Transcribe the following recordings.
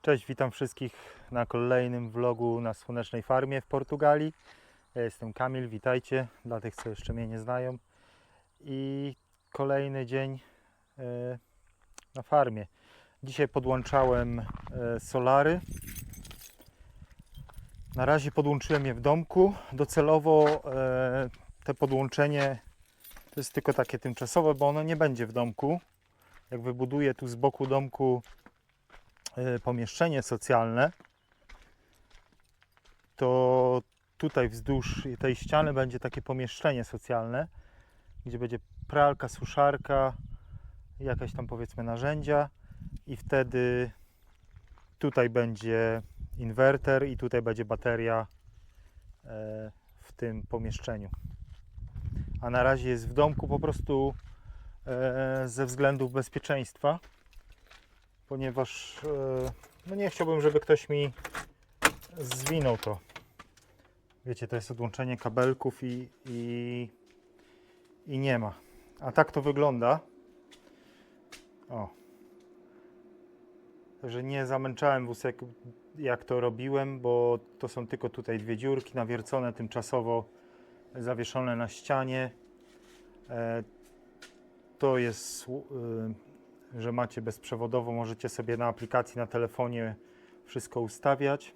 Cześć, witam wszystkich na kolejnym vlogu na Słonecznej Farmie w Portugalii. Ja jestem Kamil, witajcie, dla tych, co jeszcze mnie nie znają. I kolejny dzień na farmie. Dzisiaj podłączałem solary. Na razie podłączyłem je w domku. Docelowo te podłączenie to jest tylko takie tymczasowe, bo ono nie będzie w domku. Jak wybuduję tu z boku domku pomieszczenie socjalne, to tutaj wzdłuż tej ściany będzie takie pomieszczenie socjalne, gdzie będzie pralka, suszarka, jakaś tam powiedzmy narzędzia i wtedy tutaj będzie inwerter i tutaj będzie bateria w tym pomieszczeniu. A na razie jest w domku po prostu ze względów bezpieczeństwa, ponieważ no nie chciałbym, żeby ktoś mi zwinął to. Wiecie, to jest odłączenie kabelków i nie ma. A tak to wygląda. O. Także nie zamęczałem wózek, jak to robiłem, bo to są tylko tutaj dwie dziurki nawiercone, tymczasowo zawieszone na ścianie. To jest, że macie bezprzewodowo, możecie sobie na aplikacji na telefonie wszystko ustawiać.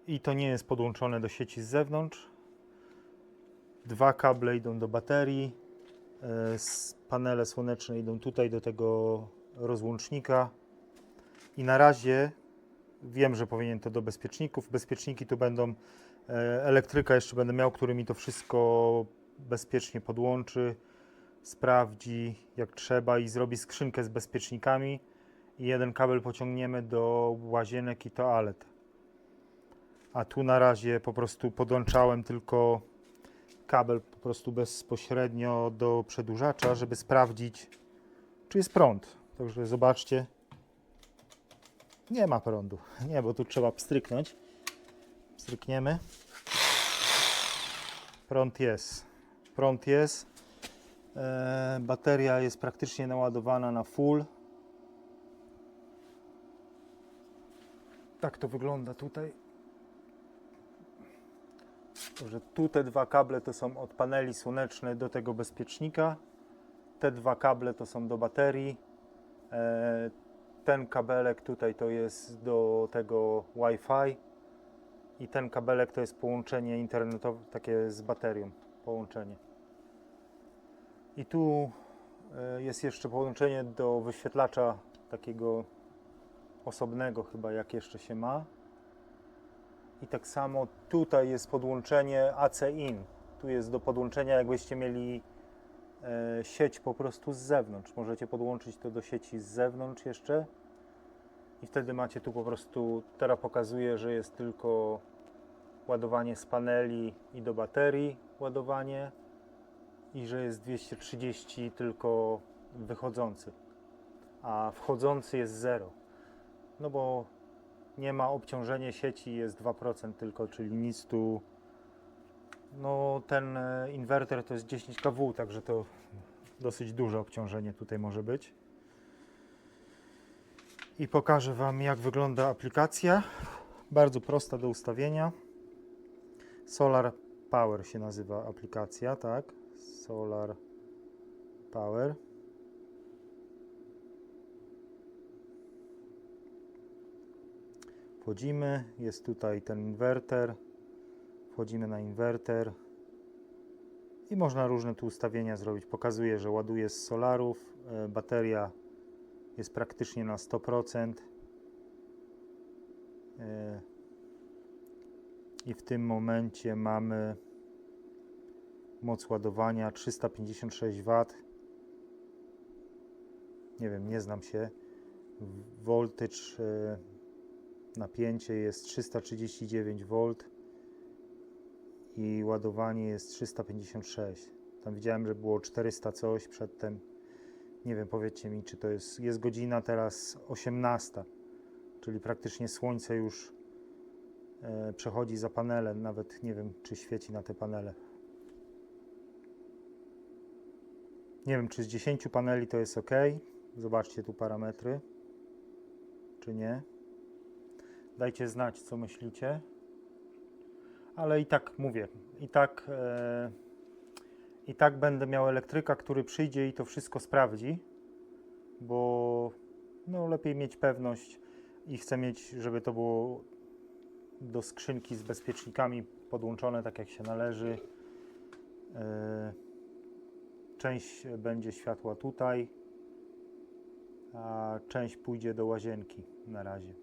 I to nie jest podłączone do sieci z zewnątrz. Dwa kable idą do baterii, panele słoneczne idą tutaj do tego rozłącznika i na razie wiem, że powinien to do bezpieczników. Bezpieczniki tu będą, elektryka jeszcze będę miał, który mi to wszystko bezpiecznie podłączy, sprawdzi jak trzeba i zrobi skrzynkę z bezpiecznikami i jeden kabel pociągniemy do łazienek i toalet. A tu na razie po prostu podłączałem tylko kabel po prostu bezpośrednio do przedłużacza, żeby sprawdzić, czy jest prąd. Także zobaczcie, nie ma prądu. Nie, bo tu trzeba pstryknąć. Pstrykniemy. Prąd jest. Prąd jest. Bateria jest praktycznie naładowana na full. Tak to wygląda tutaj. Że tu te dwa kable to są od paneli słonecznej do tego bezpiecznika. Te dwa kable to są do baterii. Ten kabelek tutaj to jest do tego Wi-Fi. I ten kabelek to jest połączenie internetowe, takie z baterią połączenie. I tu jest jeszcze połączenie do wyświetlacza takiego osobnego chyba, jak jeszcze się ma. I tak samo tutaj jest podłączenie AC-in. Tu jest do podłączenia, jakbyście mieli sieć po prostu z zewnątrz. Możecie podłączyć to do sieci z zewnątrz jeszcze. I wtedy macie tu po prostu, teraz pokazuje, że jest tylko ładowanie z paneli i do baterii ładowanie. I że jest 230 tylko wychodzący. A wchodzący jest 0. No bo nie ma obciążenie sieci, jest 2% tylko, czyli nic tu. No ten inwerter to jest 10 kW, także to dosyć duże obciążenie tutaj może być. I pokażę Wam, jak wygląda aplikacja. Bardzo prosta do ustawienia. Solar Power się nazywa aplikacja, tak? Solar Power. Wchodzimy, jest tutaj ten inwerter, wchodzimy na inwerter i można różne tu ustawienia zrobić. Pokazuje, że ładuje z solarów, bateria jest praktycznie na 100% i w tym momencie mamy moc ładowania 356 W. Nie wiem, nie znam się. Voltage, napięcie jest 339 V i ładowanie jest 356. Tam widziałem, że było 400 coś przedtem. Nie wiem, powiedzcie mi, czy to jest godzina teraz 18, czyli praktycznie słońce już przechodzi za panele. Nawet nie wiem, czy świeci na te panele. Nie wiem, czy z 10 paneli to jest ok. Zobaczcie tu parametry, czy nie. Dajcie znać, co myślicie. Ale i tak mówię, i tak będę miał elektryka, który przyjdzie i to wszystko sprawdzi, bo no, lepiej mieć pewność i chcę mieć, żeby to było do skrzynki z bezpiecznikami podłączone tak jak się należy. Część będzie światła tutaj, a część pójdzie do łazienki na razie.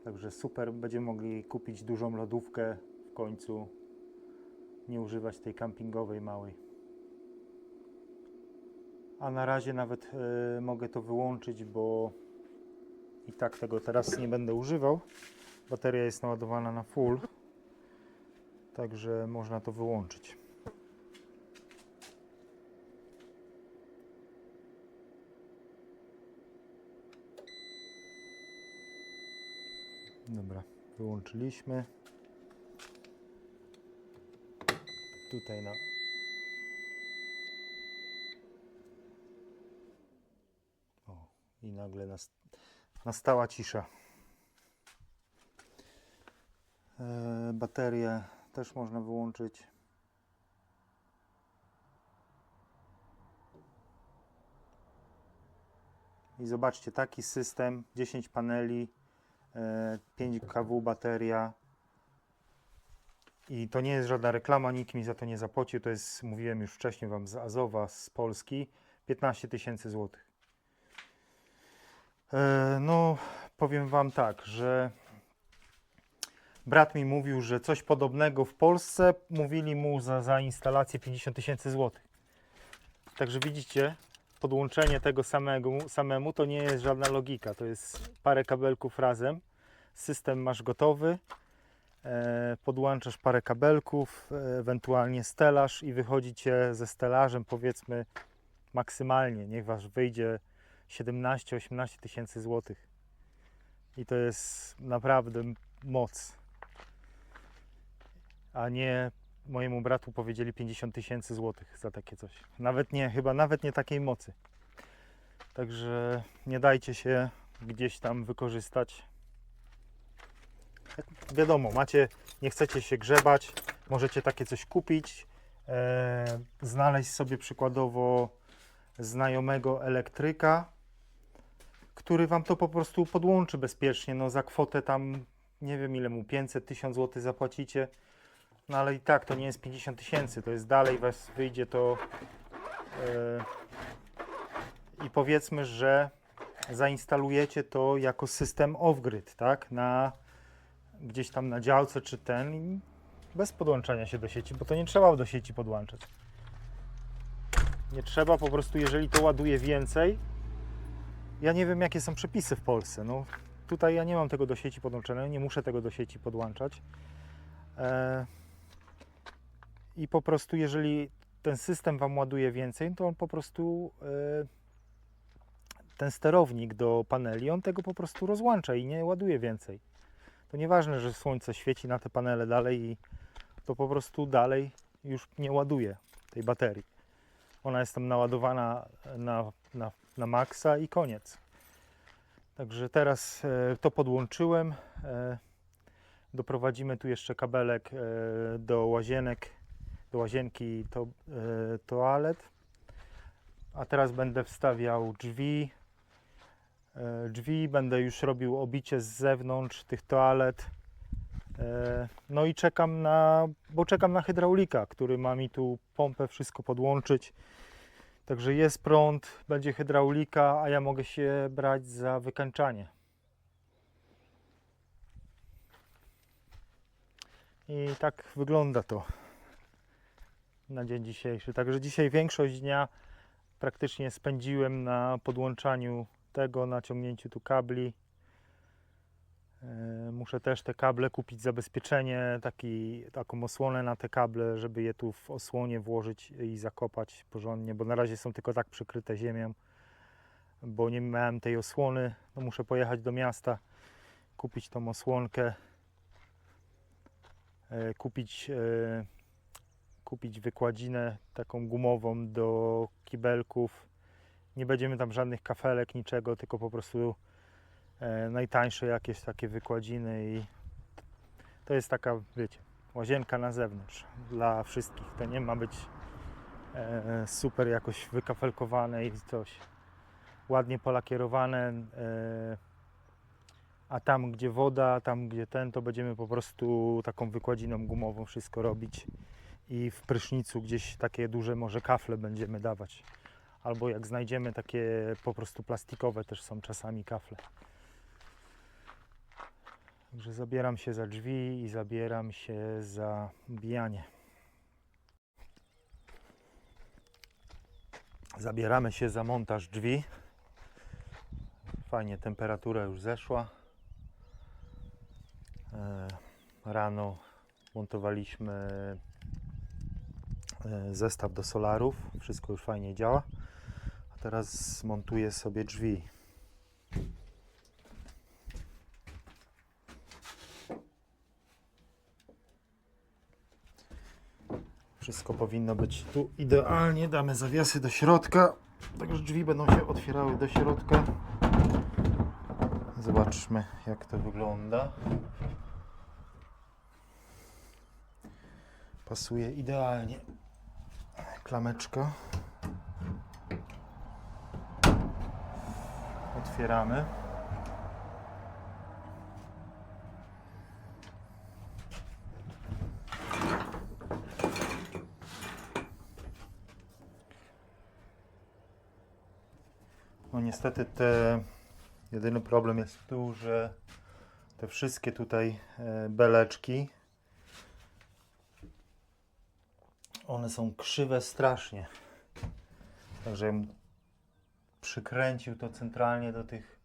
Także super, będziemy mogli kupić dużą lodówkę w końcu, nie używać tej kampingowej małej. A na razie nawet mogę to wyłączyć, bo i tak tego teraz nie będę używał. Bateria jest naładowana na full, także można to wyłączyć. Dobra, wyłączyliśmy. Tutaj i nagle nastała cisza. Baterię też można wyłączyć. I zobaczcie, taki system, 10 paneli, 5 kW bateria. I to nie jest żadna reklama, nikt mi za to nie zapłacił. To jest, mówiłem już wcześniej Wam, z Azowa, z Polski, 15 000 złotych. No, powiem Wam tak, że brat mi mówił, że coś podobnego w Polsce mówili mu za instalację 50 000 złotych. Także widzicie, podłączenie tego samemu to nie jest żadna logika. To jest parę kabelków razem. System masz gotowy. Podłączasz parę kabelków, ewentualnie stelaż i wychodzicie ze stelażem, powiedzmy maksymalnie, niech Was wyjdzie 17-18 000 złotych. I to jest naprawdę moc. A nie, mojemu bratu powiedzieli 50 000 złotych za takie coś. Nawet nie, chyba nawet nie takiej mocy. Także nie dajcie się gdzieś tam wykorzystać. Wiadomo, nie chcecie się grzebać, możecie takie coś kupić, znaleźć sobie przykładowo znajomego elektryka, który Wam to po prostu podłączy bezpiecznie, no za kwotę tam, nie wiem ile mu, 500-1000 zł zapłacicie, no ale i tak to nie jest 50 000, to jest dalej Was wyjdzie to i powiedzmy, że zainstalujecie to jako system off-grid, tak, gdzieś tam na działce czy bez podłączania się do sieci, bo to nie trzeba do sieci podłączać. Nie trzeba, po prostu jeżeli to ładuje więcej, ja nie wiem jakie są przepisy w Polsce, no tutaj ja nie mam tego do sieci podłączonego, nie muszę tego do sieci podłączać. I po prostu jeżeli ten system Wam ładuje więcej, to on po prostu ten sterownik do paneli, on tego po prostu rozłącza i nie ładuje więcej. To nieważne, że słońce świeci na te panele dalej i to po prostu dalej już nie ładuje tej baterii. Ona jest tam naładowana na maksa i koniec. Także teraz to podłączyłem. Doprowadzimy tu jeszcze kabelek do łazienki toalet. A teraz będę wstawiał drzwi, będę już robił obicie z zewnątrz tych toalet. No i czekam na hydraulika, który ma mi tu pompę, wszystko podłączyć. Także jest prąd, będzie hydraulika, a ja mogę się brać za wykańczanie. I tak wygląda to na dzień dzisiejszy. Także dzisiaj większość dnia praktycznie spędziłem na podłączaniu tego, na ciągnięciu tu kabli. Muszę też te kable kupić, zabezpieczenie, taką osłonę na te kable, żeby je tu w osłonie włożyć i zakopać porządnie, bo na razie są tylko tak przykryte ziemią, bo nie miałem tej osłony. No muszę pojechać do miasta, kupić tą osłonkę, kupić wykładzinę taką gumową do kibelków Nie będziemy tam żadnych kafelek, niczego, tylko po prostu najtańsze jakieś takie wykładziny i to jest taka, wiecie, łazienka na zewnątrz dla wszystkich. To nie ma być super jakoś wykafelkowane i coś ładnie polakierowane, a tam gdzie woda, tam gdzie to będziemy po prostu taką wykładziną gumową wszystko robić i w prysznicu gdzieś takie duże może kafle będziemy dawać. Albo jak znajdziemy takie po prostu plastikowe też są czasami kafle. Także zabieram się za drzwi i zabieram się za bijanie. Zabieramy się za montaż drzwi. Fajnie, temperatura już zeszła. Rano montowaliśmy zestaw do solarów. Wszystko już fajnie działa. A teraz zmontuję sobie drzwi. Wszystko powinno być tu idealnie. Damy zawiasy do środka. Także drzwi będą się otwierały do środka. Zobaczmy, jak to wygląda. Pasuje idealnie. Klameczka. Otwieramy. No niestety jedyny problem jest tu, że te wszystkie tutaj beleczki, one są krzywe strasznie. Także ja bym przykręcił to centralnie do tych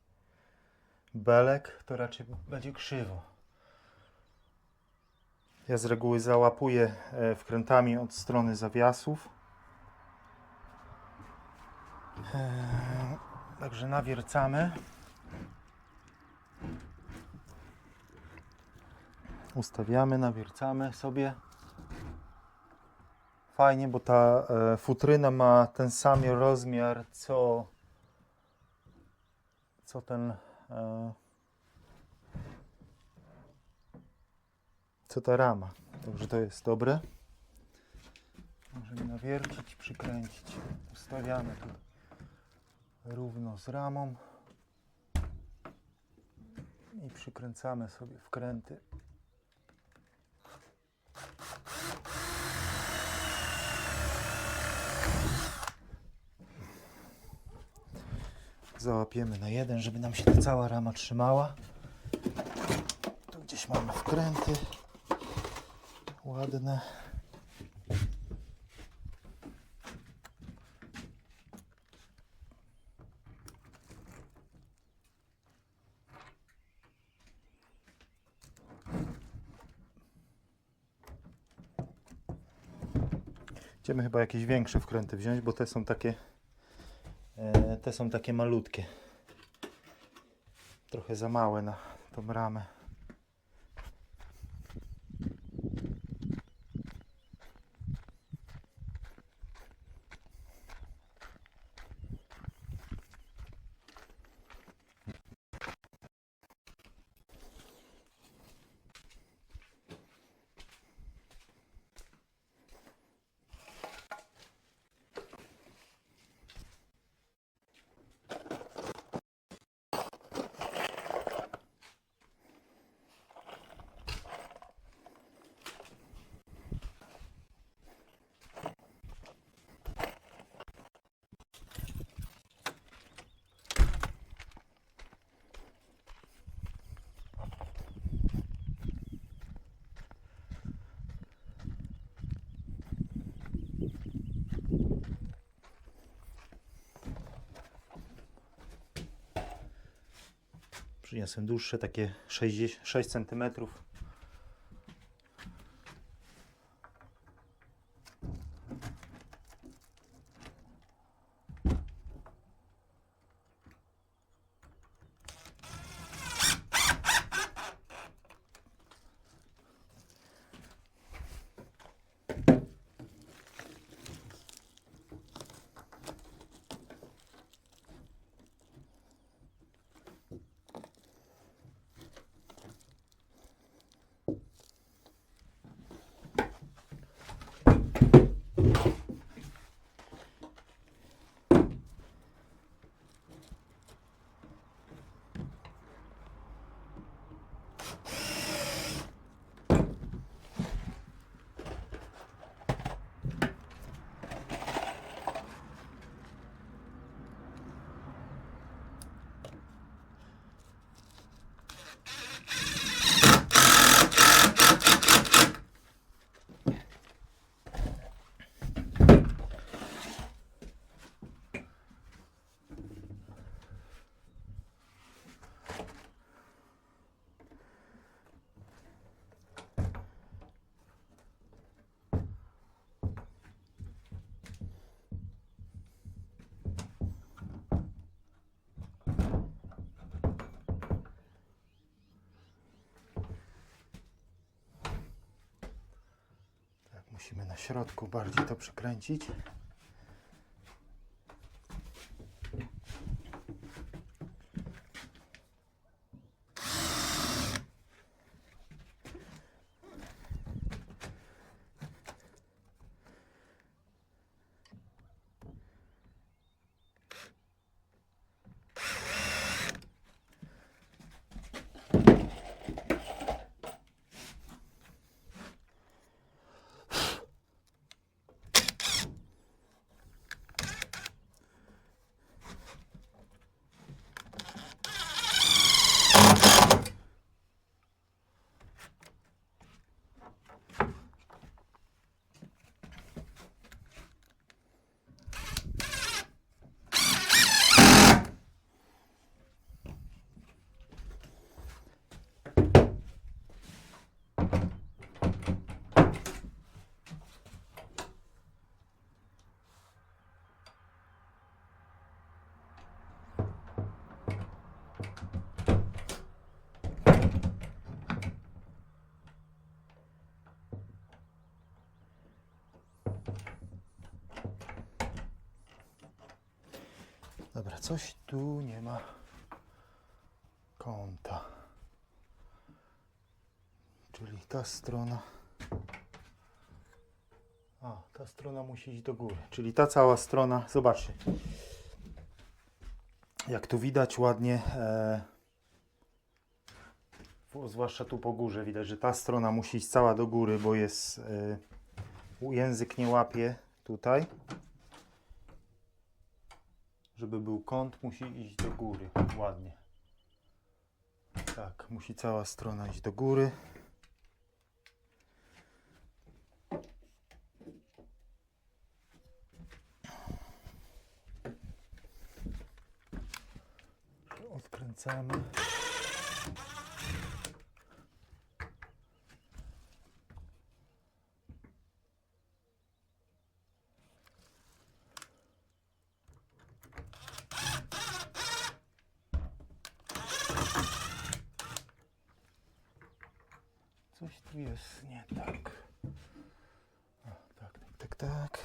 belek, to raczej będzie krzywo. Ja z reguły załapuję wkrętami od strony zawiasów. Także nawiercamy. Ustawiamy, nawiercamy sobie. Fajnie, bo ta futryna ma ten sam rozmiar co ta rama. Także to jest dobre. Możemy nawiercić, przykręcić. Ustawiamy tu równo z ramą i przykręcamy sobie wkręty. Załapiemy na jeden, żeby nam się ta cała rama trzymała. Tu gdzieś mamy wkręty ładne. Chcemy chyba jakieś większe wkręty wziąć, bo te są takie malutkie. Trochę za małe na tą ramę. Przyniosłem dłuższe, takie 6 cm. Musimy na środku bardziej to przykręcić. Dobra, coś tu nie ma kąta. Czyli ta strona. A, ta strona musi iść do góry. Czyli ta cała strona, zobaczcie. Jak tu widać ładnie, zwłaszcza tu po górze widać, że ta strona musi iść cała do góry, bo jest język nie łapie tutaj. Żeby był kąt, musi iść do góry ładnie. Tak, musi cała strona iść do góry. Odkręcamy. Coś tu jest nie tak. O, tak.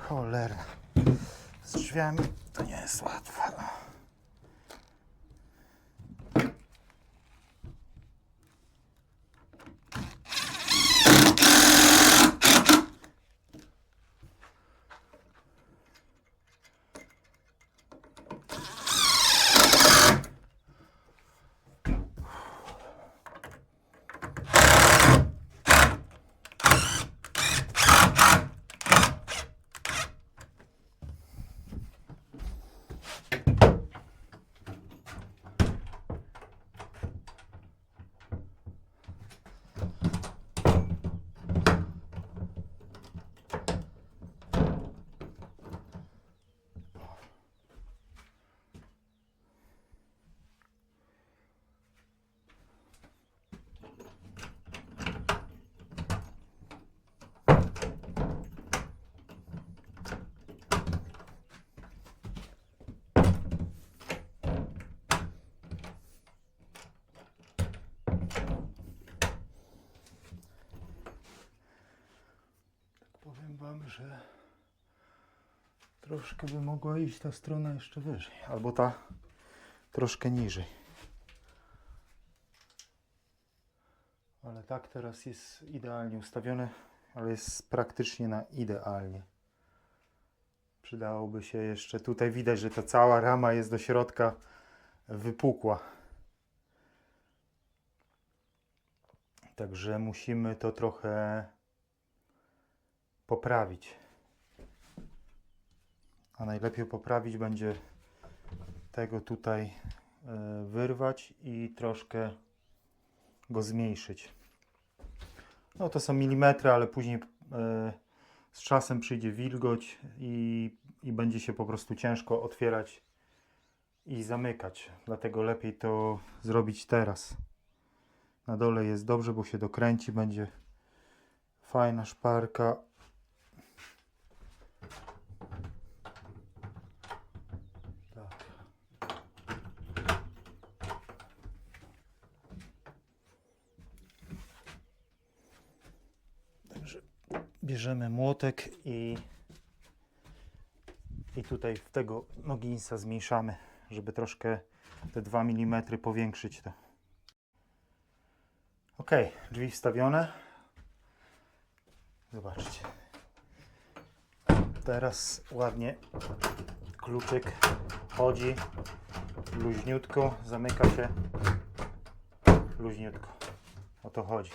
Cholera. Z drzwiami to nie jest łatwe. Powiem wam, że troszkę by mogła iść ta strona jeszcze wyżej, albo ta troszkę niżej. Ale tak teraz jest idealnie ustawione, ale jest praktycznie na idealnie. Przydałoby się jeszcze, tutaj widać, że ta cała rama jest do środka wypukła. Także musimy to trochę poprawić. A najlepiej poprawić będzie tego tutaj wyrwać i troszkę go zmniejszyć. No to są milimetry, ale później z czasem przyjdzie wilgoć i będzie się po prostu ciężko otwierać i zamykać. Dlatego lepiej to zrobić teraz. Na dole jest dobrze, bo się dokręci, będzie fajna szparka. Tak. Także bierzemy młotek i tutaj w tego noginsa zmniejszamy, żeby troszkę te 2 mm powiększyć to. Ok, drzwi wstawione. Zobaczcie. Teraz ładnie kluczyk chodzi luźniutko, zamyka się luźniutko. O to chodzi.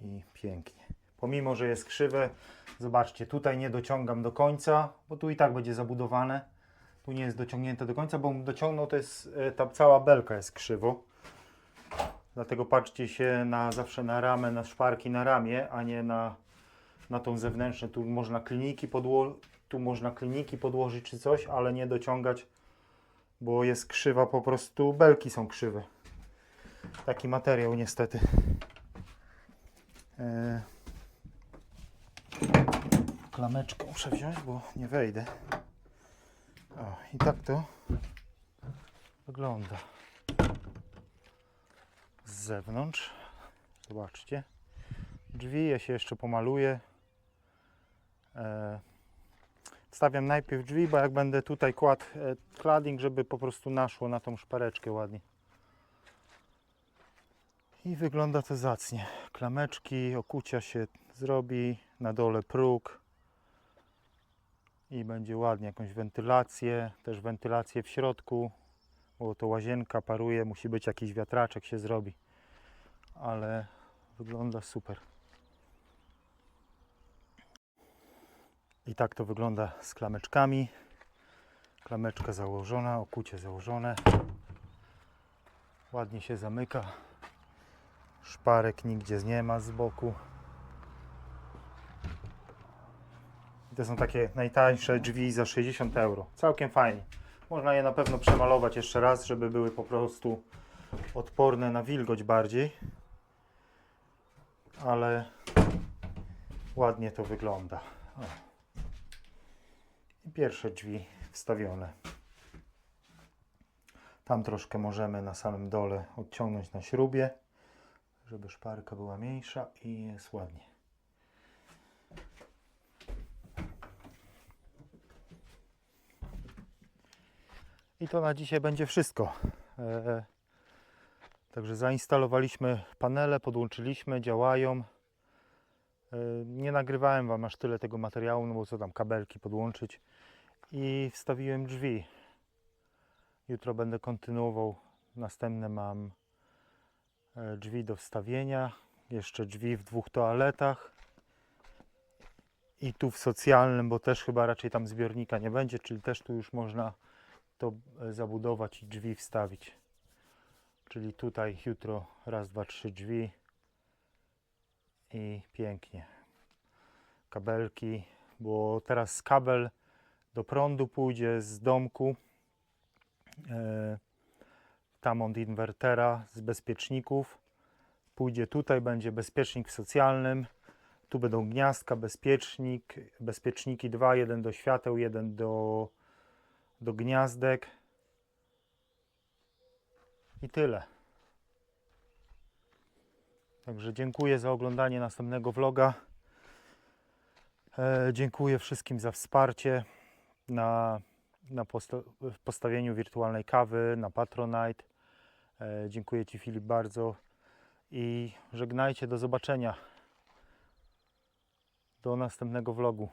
I pięknie. Pomimo, że jest krzywe, zobaczcie, tutaj nie dociągam do końca, bo tu i tak będzie zabudowane. Tu nie jest dociągnięte do końca, bo bym dociągnął, to jest, ta cała belka jest krzywo. Dlatego patrzcie się zawsze na ramę, na szparki na ramię, a nie na tą zewnętrzną. Tu można kliniki podłożyć czy coś, ale nie dociągać, bo jest krzywa, po prostu belki są krzywe. Taki materiał niestety. Klameczkę muszę wziąć, bo nie wejdę. O, i tak to wygląda z zewnątrz. Zobaczcie. Drzwi ja się jeszcze pomaluję. Wstawiam najpierw drzwi, bo jak będę tutaj kładł cladding, żeby po prostu naszło na tą szpareczkę ładnie. I wygląda to zacnie. Klameczki, okucia się zrobi, na dole próg. I będzie ładnie, jakąś wentylację, też wentylację w środku, bo to łazienka paruje, musi być jakiś wiatraczek się zrobi, ale wygląda super. I tak to wygląda z klameczkami. Klameczka założona, okucie założone. Ładnie się zamyka. Szparek nigdzie nie ma z boku. To są takie najtańsze drzwi za 60 euro. Całkiem fajnie. Można je na pewno przemalować jeszcze raz, żeby były po prostu odporne na wilgoć bardziej. Ale ładnie to wygląda. O. I pierwsze drzwi wstawione. Tam troszkę możemy na samym dole odciągnąć na śrubie, żeby szparka była mniejsza i jest ładnie. I to na dzisiaj będzie wszystko. Także zainstalowaliśmy panele, podłączyliśmy, działają. Nie nagrywałem Wam aż tyle tego materiału, no bo co tam, kabelki podłączyć. I wstawiłem drzwi. Jutro będę kontynuował. Następne mam drzwi do wstawienia. Jeszcze drzwi w 2 toaletach. I tu w socjalnym, bo też chyba raczej tam zbiornika nie będzie, czyli też tu już można to zabudować i drzwi wstawić. Czyli tutaj jutro raz, dwa, 3 drzwi i pięknie. Kabelki, bo teraz kabel do prądu pójdzie z domku, tam od inwertera z bezpieczników. Pójdzie tutaj, będzie bezpiecznik w socjalnym. Tu będą gniazdka, bezpieczniki 2, jeden do świateł, jeden do gniazdek. I tyle. Także dziękuję za oglądanie następnego vloga. Dziękuję wszystkim za wsparcie w postawieniu wirtualnej kawy na Patronite. Dziękuję Ci, Filip, bardzo. I żegnajcie, do zobaczenia. Do następnego vlogu.